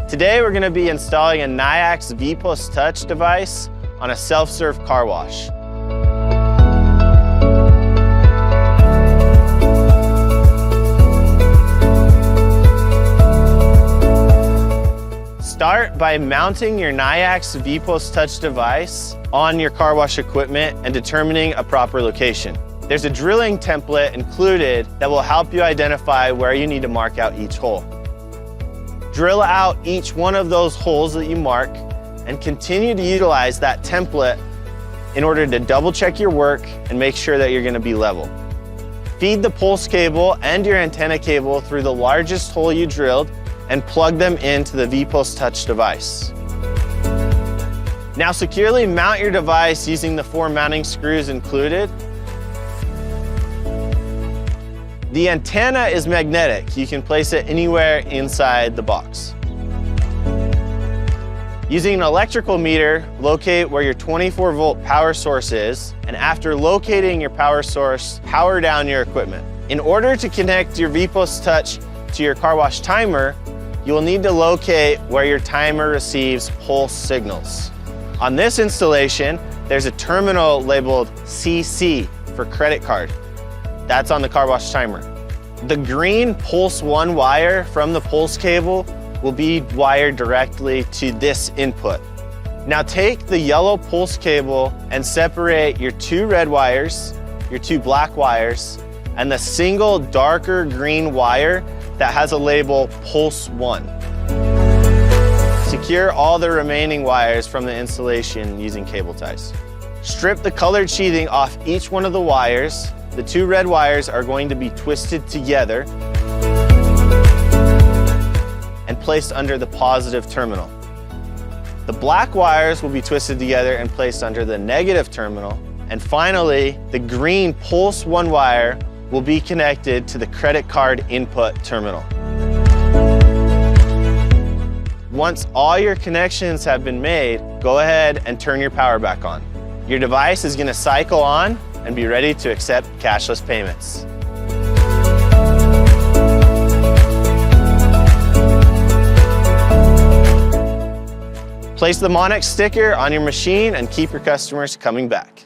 Today we're going to be installing a Nayax VPOS Touch device on a self-serve car wash. Start by mounting your Nayax VPOS Touch device on your car wash equipment and determining a proper location. There's a drilling template included that will help you identify where you need to mark out each hole. Drill out each one of those holes that you mark and continue to utilize that template in order to double check your work and make sure that you're going to be level. Feed the pulse cable and your antenna cable through the largest hole you drilled and plug them into the VPOS Touch device. Now securely mount your device using the 4 mounting screws included. The antenna is magnetic. You can place it anywhere inside the box. Using an electrical meter, locate where your 24-volt power source is, and after locating your power source, power down your equipment. In order to connect your VPOS Touch to your car wash timer, you will need to locate where your timer receives pulse signals. On this installation, there's a terminal labeled CC for credit card. That's on the car wash timer. The green Pulse 1 wire from the pulse cable will be wired directly to this input. Now take the yellow pulse cable and separate your 2 red wires, your 2 black wires, and the single darker green wire that has a label Pulse 1. Secure all the remaining wires from the installation using cable ties. Strip the colored sheathing off each one of the wires. The 2 red wires are going to be twisted together and placed under the positive terminal. The black wires will be twisted together and placed under the negative terminal. And finally, the green Pulse 1 wire will be connected to the credit card input terminal. Once all your connections have been made, go ahead and turn your power back on. Your device is going to cycle on and be ready to accept cashless payments. Place the Nayax sticker on your machine and keep your customers coming back.